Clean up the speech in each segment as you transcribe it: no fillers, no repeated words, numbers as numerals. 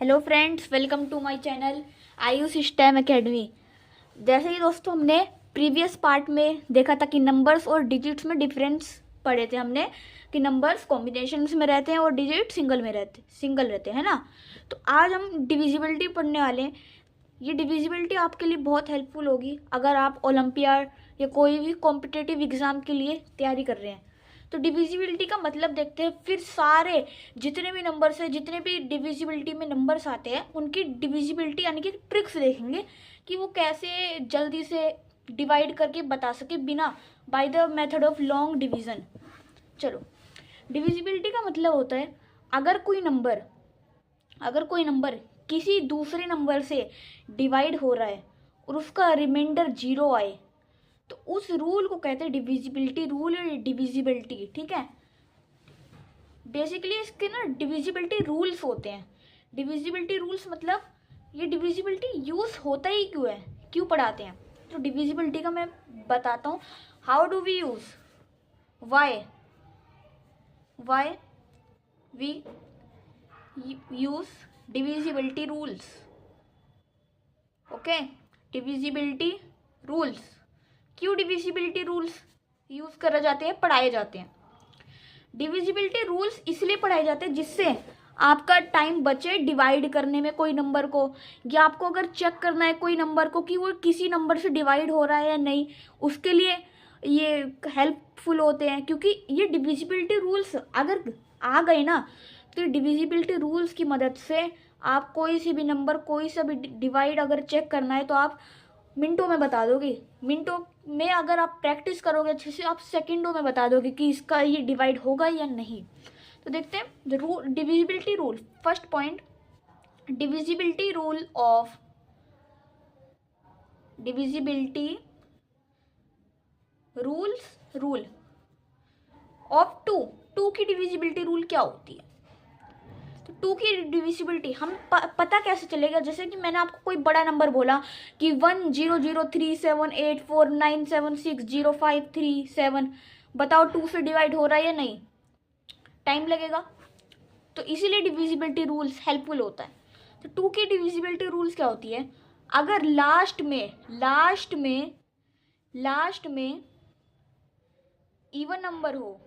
Hello friends, welcome to my channel Ayush STEM Academy. जैसे ही दोस्तों हमने प्रीवियस पार्ट में देखा था कि नंबर्स और डिजिट्स में डिफरेंस पढ़े थे हमने कि नंबर्स कॉम्बिनेशंस में रहते हैं और डिजिट सिंगल रहते हैं ना। तो आज हम डिविजिबिलिटी पढ़ने वाले हैं। ये डिविजिबिलिटी आपके लिए बहुत हेल्पफुल होगी अगर आप ओलंपियाड या कोई भी कॉम्पिटिटिव एग्ज़ाम के लिए तैयारी कर रहे हैं। तो डिविजिबिलिटी का मतलब देखते हैं, फिर सारे जितने भी नंबर्स हैं, जितने भी डिविजिबिलिटी में नंबर्स आते हैं, उनकी डिविजिबिलिटी यानी कि ट्रिक्स देखेंगे कि वो कैसे जल्दी से डिवाइड करके बता सके बिना by the method of long division. चलो, डिविजिबिलिटी का मतलब होता है अगर कोई नंबर किसी दूसरे नंबर से डिवाइड हो रहा है और उसका रिमाइंडर 0 आए तो उस रूल को कहते हैं डिविजिबिलिटी रूल या डिविजिबिलिटी। ठीक है, बेसिकली इसके ना डिविजिबिलिटी रूल्स होते हैं। डिविजिबिलिटी रूल्स मतलब ये डिविजिबिलिटी यूज होता ही क्यों है, क्यों पढ़ाते हैं। तो डिविजिबिलिटी का मैं बताता हूँ। How do we use, why we use divisibility rules. Okay, divisibility rules क्यों डिविजिबिलिटी रूल्स यूज करे जाते हैं, पढ़ाए जाते हैं। डिविजिबिलिटी रूल्स इसलिए पढ़ाए जाते हैं जिससे आपका टाइम बचे डिवाइड करने में कोई नंबर को, या आपको अगर चेक करना है कोई नंबर को कि वो किसी नंबर से डिवाइड हो रहा है या नहीं, उसके लिए ये हेल्पफुल होते हैं। क्योंकि ये डिविजिबिलिटी रूल्स अगर आ गए ना, तो डिविजिबिलिटी रूल्स की मदद से आप कोई से भी नंबर, कोई सा भी डिवाइड अगर चेक करना है तो आप मिनटों में बता दोगे। मिनटों में अगर आप प्रैक्टिस करोगे अच्छे से, आप सेकंडों में बता दोगे कि इसका ये डिवाइड होगा या नहीं। तो देखते हैं rule, divisibility rule. First point, divisibility rule of divisibility rule of two की डिविजिबिलिटी रूल क्या होती है। तो टू की डिविजिबिलिटी हम पता कैसे चलेगा। जैसे कि मैंने आपको कोई बड़ा नंबर बोला कि 10037849760537, बताओ 2 से डिवाइड हो रहा है या नहीं, टाइम लगेगा। तो इसीलिए डिविजिबिलिटी रूल्स हेल्पफुल होता है। तो टू की डिविजिबिलिटी रूल्स क्या होती है, अगर लास्ट में इवन नंबर हो,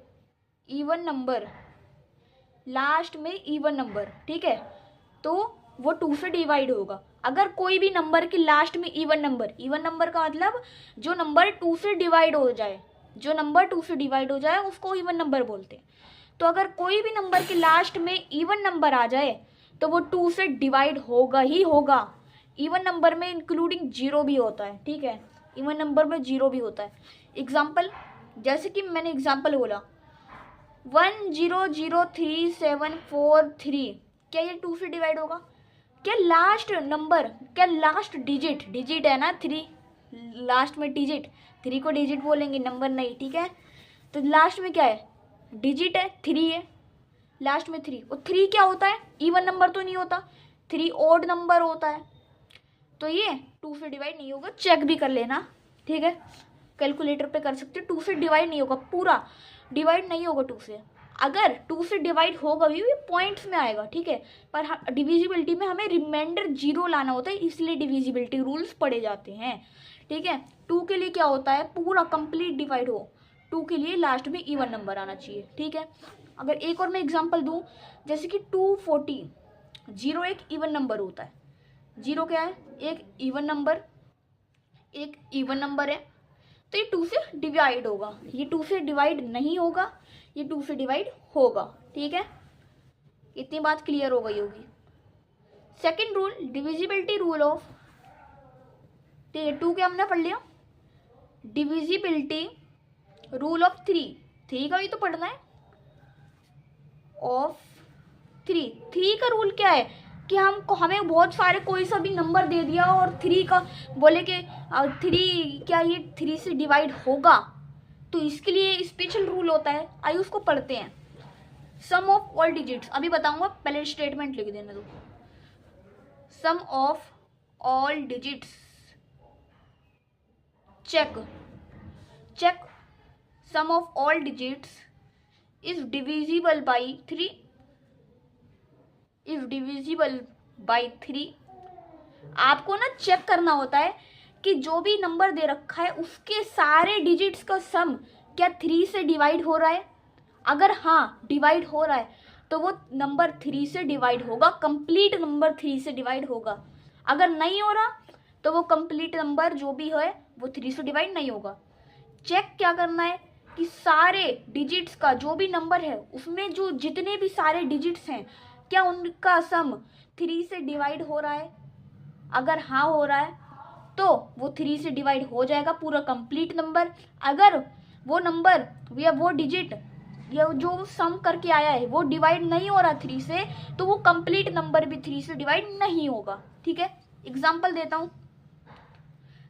लास्ट में इवन नंबर, ठीक है, तो वो 2 से डिवाइड होगा। अगर कोई भी नंबर के लास्ट में इवन नंबर का मतलब जो नंबर 2 से डिवाइड हो जाए उसको इवन नंबर बोलते हैं। तो अगर कोई भी नंबर के लास्ट में इवन नंबर आ जाए तो वो 2 से डिवाइड होगा ही होगा। इवन नंबर में इंक्लूडिंग 0 भी होता है, ठीक है, इवन नंबर में 0 भी होता है। एग्जाम्पल, जैसे कि मैंने एग्जाम्पल बोला 10034743, क्या ये 2 से डिवाइड होगा। क्या लास्ट डिजिट है ना 3, लास्ट में डिजिट, 3 को डिजिट बोलेंगे, नंबर नहीं, ठीक है। तो लास्ट में क्या है, डिजिट है, 3 है, लास्ट में 3। और 3 क्या होता है, इवन नंबर तो नहीं होता, 3 ऑड नंबर होता है। तो ये 2 से डिवाइड नहीं होगा, चेक भी कर लेना, ठीक है, कैलकुलेटर पे कर सकते हो। 2 से डिवाइड नहीं होगा, पूरा डिवाइड नहीं होगा 2 से। अगर 2 से डिवाइड होगा भी पॉइंट्स में आएगा, ठीक है, पर डिविजिबिलिटी में हमें रिमाइंडर 0 लाना होता है, इसलिए डिविजिबिलिटी रूल्स पढ़े जाते हैं, ठीक है। 2 के लिए क्या होता है, पूरा कंप्लीट डिवाइड हो, 2 के लिए लास्ट में इवन नंबर आना चाहिए, ठीक है। अगर एक और मैं एग्जाम्पल दूँ, जैसे कि 240, 0 एक इवन नंबर होता है। 0 क्या है, एक इवन नंबर है। तो ये 2 से डिवाइड होगा, ये 2 से डिवाइड नहीं होगा, ये 2 से डिवाइड होगा, ठीक है। इतनी बात क्लियर हो गई होगी। Second rule, divisibility rule of, ठीक है, 2 क्या हमने पढ़ लिया, डिविजिबिलिटी रूल ऑफ 3 का भी तो पढ़ना है, ऑफ 3 का रूल क्या है कि हमें बहुत सारे कोई सा भी नंबर दे दिया और 3 का बोले कि 3 क्या ये 3 से डिवाइड होगा, तो इसके लिए स्पेशल रूल होता है, आइए उसको पढ़ते हैं। सम ऑफ ऑल डिजिट्स, अभी बताऊंगा, पहले स्टेटमेंट लिख देना दो। Sum of all digits, check sum of all digits is divisible by 3, is divisible by 3। आपको ना चेक करना होता है कि जो भी नंबर दे रखा है उसके सारे डिजिट्स का सम क्या 3 से डिवाइड हो रहा है। अगर हाँ डिवाइड हो रहा है तो वो नंबर 3 से डिवाइड होगा, कंप्लीट नंबर 3 से डिवाइड होगा। अगर नहीं हो रहा तो वो कंप्लीट नंबर जो भी है वो 3 से डिवाइड नहीं होगा। चेक क्या करना है कि सारे डिजिट्स का जो भी नंबर है उसमें जो जितने भी सारे डिजिट्स हैं क्या उनका सम 3 से डिवाइड हो रहा है। अगर हाँ हो रहा है तो वो 3 से डिवाइड हो जाएगा पूरा कंप्लीट नंबर। अगर वो नंबर या वो डिजिट या जो सम करके आया है वो डिवाइड नहीं हो रहा 3 से, तो वो कंप्लीट नंबर भी 3 से डिवाइड नहीं होगा। ठीक है, एग्जाम्पल देता हूँ।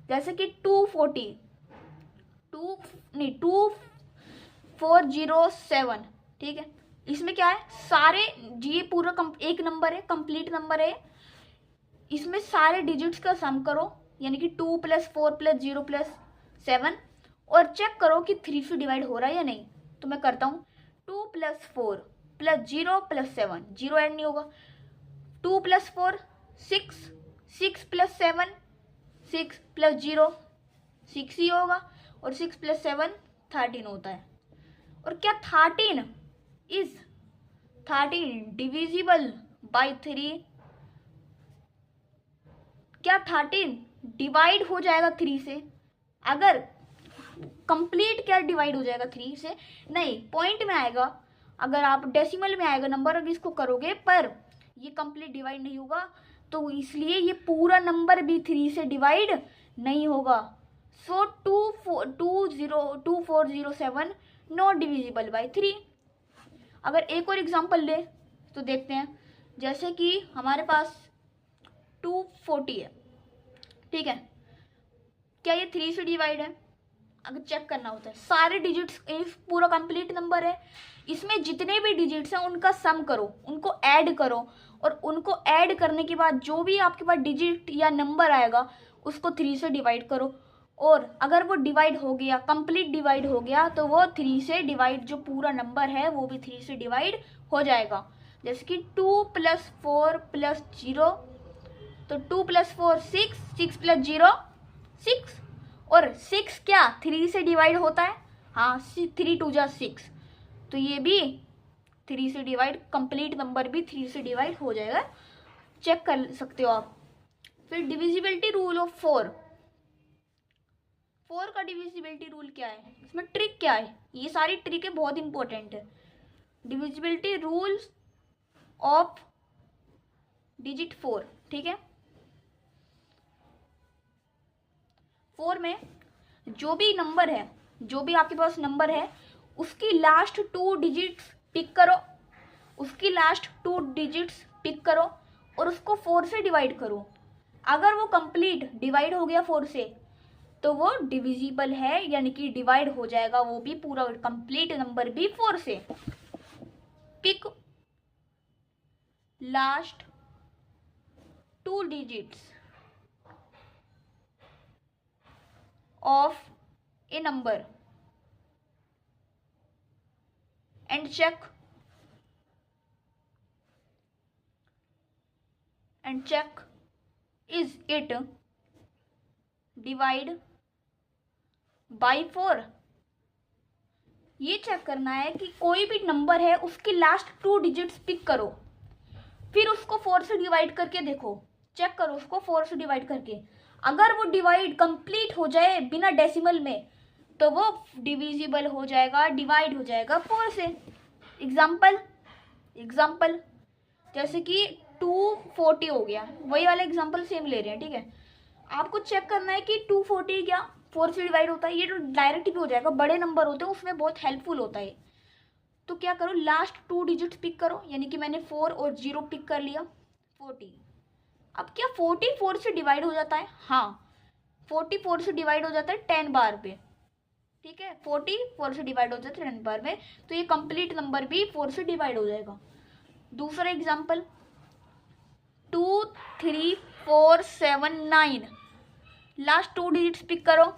जैसे कि 2407, ठीक है। इसमें क्या है, सारे ये पूरा एक नंबर है, कंप्लीट नंबर है। इसमें सारे डिजिट्स का सम करो, यानी कि 2 + 4 + 0 + 7, और चेक करो कि 3 से डिवाइड हो रहा है या नहीं। तो मैं करता हूँ 2 + 4 + 0 + 7, 0 ऐड नहीं होगा। 2 + 4 6, 6 + 7 6 + 0 6 ही होगा, और 6 + 7 13 होता है। और क्या 13 डिविजिबल बाई 3? क्या 13 डिवाइड हो जाएगा 3 से? अगर कंप्लीट क्या डिवाइड हो जाएगा 3 से? नहीं, पॉइंट में आएगा। अगर आप डेसिमल में आएगा नंबर, अगर इसको करोगे, पर ये कंप्लीट डिवाइड नहीं होगा, तो इसलिए ये पूरा नंबर भी 3 से डिवाइड नहीं होगा। सो 2407 नॉट डिविजिबल बाई 3। अगर एक और एग्जांपल ले तो देखते हैं। जैसे कि हमारे पास 240 है, ठीक है। क्या ये 3 से डिवाइड है? अगर चेक करना होता है, सारे डिजिट्स पूरा कंप्लीट नंबर है, इसमें जितने भी डिजिट्स हैं उनका सम करो, उनको ऐड करो, और उनको ऐड करने के बाद जो भी आपके पास डिजिट या नंबर आएगा उसको 3 से डिवाइड करो। और अगर वो डिवाइड हो गया, कंप्लीट डिवाइड हो गया, तो वो 3 से डिवाइड, जो पूरा नंबर है वो भी 3 से डिवाइड हो जाएगा। जैसे कि 2 + 4 + 0, तो 2 + 4 6, 6 + 0 6, और 6 क्या 3 से डिवाइड होता है? हाँ, 3 × 2 = 6, तो ये भी 3 से डिवाइड, कंप्लीट नंबर भी 3 से डिवाइड हो जाएगा। चेक कर सकते हो आप। फिर डिविजिबिलिटी रूल ऑफ 4 का डिविजिबिलिटी रूल क्या है, इसमें ट्रिक क्या है? ये सारी ट्रिकें बहुत इंपॉर्टेंट है। डिविजिबिलिटी रूल ऑफ डिजिट 4, ठीक है। 4 में जो भी नंबर है, जो भी आपके पास नंबर है, उसकी लास्ट 2 डिजिट्स पिक करो, उसकी लास्ट 2 डिजिट्स पिक करो और उसको 4 से डिवाइड करो। अगर वो कंप्लीट डिवाइड हो गया 4 से, तो वो डिविजिबल है, यानी कि डिवाइड हो जाएगा वो भी, पूरा कंप्लीट नंबर भी 4 से। Pick last 2 digits of a number and check is it divide by 4। ये चेक करना है कि कोई भी नंबर है उसके लास्ट 2 डिजिट्स पिक करो, फिर उसको 4 से डिवाइड करके देखो, चेक करो उसको 4 से डिवाइड करके। अगर वो डिवाइड कंप्लीट हो जाए बिना डेसिमल में, तो वो डिविजिबल हो जाएगा, डिवाइड हो जाएगा 4 से। एग्जाम्पल जैसे कि 240 हो गया, वही वाला एग्जाम्पल सेम ले रहे हैं, ठीक है। आपको चेक करना है कि 240 क्या 4 से डिवाइड होता है? ये तो डायरेक्ट भी हो जाएगा, बड़े नंबर होते हैं उसमें बहुत हेल्पफुल होता है। तो क्या करो, लास्ट 2 डिजिट्स पिक करो, यानी कि मैंने 4 और 0 पिक कर लिया, 40। अब क्या 44 से डिवाइड हो जाता है? हाँ, 44 से डिवाइड हो जाता है 10 बार पे, ठीक है। 44 से डिवाइड हो जाता है 10 बार में, तो ये कंप्लीट नंबर भी 4 से डिवाइड हो जाएगा। दूसरा एग्जाम्पल 23479, लास्ट 2 डिजिट्स पिक करो,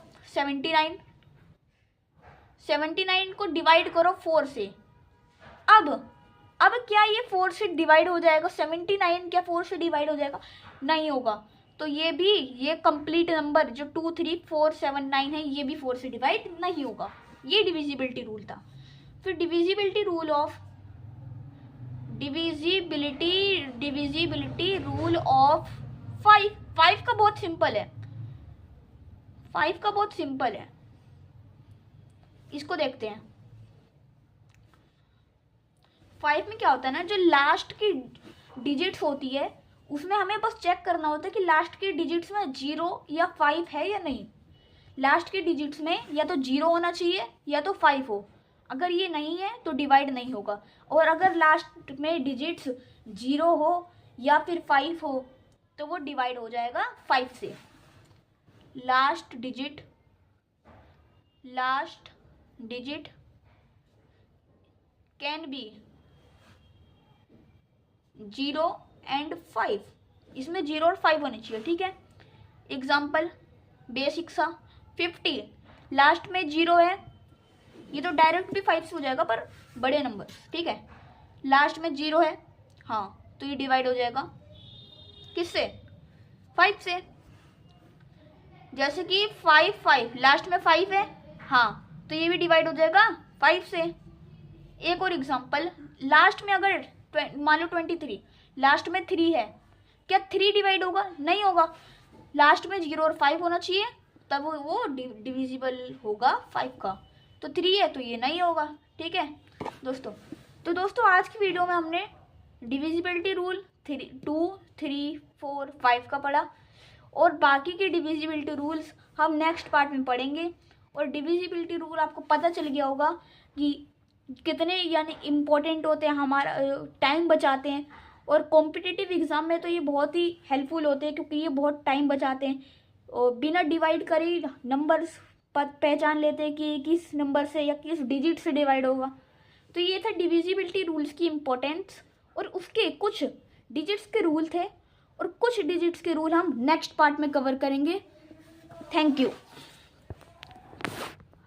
79 को डिवाइड करो 4 से। अब अब क्या ये 4 से डिवाइड हो जाएगा? 79 क्या 4 से डिवाइड हो जाएगा? नहीं होगा। तो ये भी, ये कंप्लीट नंबर जो 2 3 4 7 9 है, ये भी 4 से डिवाइड नहीं होगा। ये डिविजिबिलिटी रूल था। फिर divisibility rule of divisibility rule of 5। 5 का बहुत सिंपल है, 5 का बहुत सिंपल है, इसको देखते हैं। 5 में क्या होता है ना, जो लास्ट की डिजिट्स होती है उसमें हमें बस चेक करना होता है कि लास्ट की डिजिट्स में 0 या 5 है या नहीं। लास्ट की डिजिट्स में या तो 0 होना चाहिए या तो 5 हो। अगर ये नहीं है तो डिवाइड नहीं होगा। और अगर लास्ट में डिजिट्स 0 हो या फिर 5 हो तो वो डिवाइड हो जाएगा 5 से। Last digit can be 0 and 5। इसमें 0 और 5 होने चाहिए, ठीक है। एग्जाम्पल बेसिक सा, 50 लास्ट में 0 है, ये तो डायरेक्ट भी 5 से हो जाएगा पर बड़े नंबर, ठीक है। लास्ट में 0 है, हाँ, तो ये डिवाइड हो जाएगा किससे? 5 से। जैसे कि 5 लास्ट में 5 है, हाँ, तो ये भी डिवाइड हो जाएगा 5 से। एक और एग्जांपल, लास्ट में अगर मान लो 23, लास्ट में 3 है, क्या 3 डिवाइड होगा? नहीं होगा। लास्ट में 0 और 5 होना चाहिए, तब वो डिविजिबल होगा 5 का। तो 3 है तो ये नहीं होगा, ठीक है दोस्तों। तो दोस्तों आज की वीडियो में हमने डिविजिबिलिटी रूल 2 3 4 5 का पढ़ा, और बाकी के डिविजिबिलिटी रूल्स हम नेक्स्ट पार्ट में पढ़ेंगे। और डिविजिबिलिटी रूल आपको पता चल गया होगा कि कितने यानी इम्पोर्टेंट होते हैं, हमारा टाइम बचाते हैं। और कॉम्पिटिटिव एग्ज़ाम में तो ये बहुत ही हेल्पफुल होते हैं क्योंकि ये बहुत टाइम बचाते हैं। और बिना डिवाइड करे नंबर्स पहचान लेते हैं कि किस नंबर से या किस डिजिट से डिवाइड होगा। तो ये था डिविजिबिलिटी रूल्स की इम्पोर्टेंस, और उसके कुछ डिजिट्स के रूल थे, और कुछ डिजिट्स के रूल हम नेक्स्ट पार्ट में कवर करेंगे। Thank you.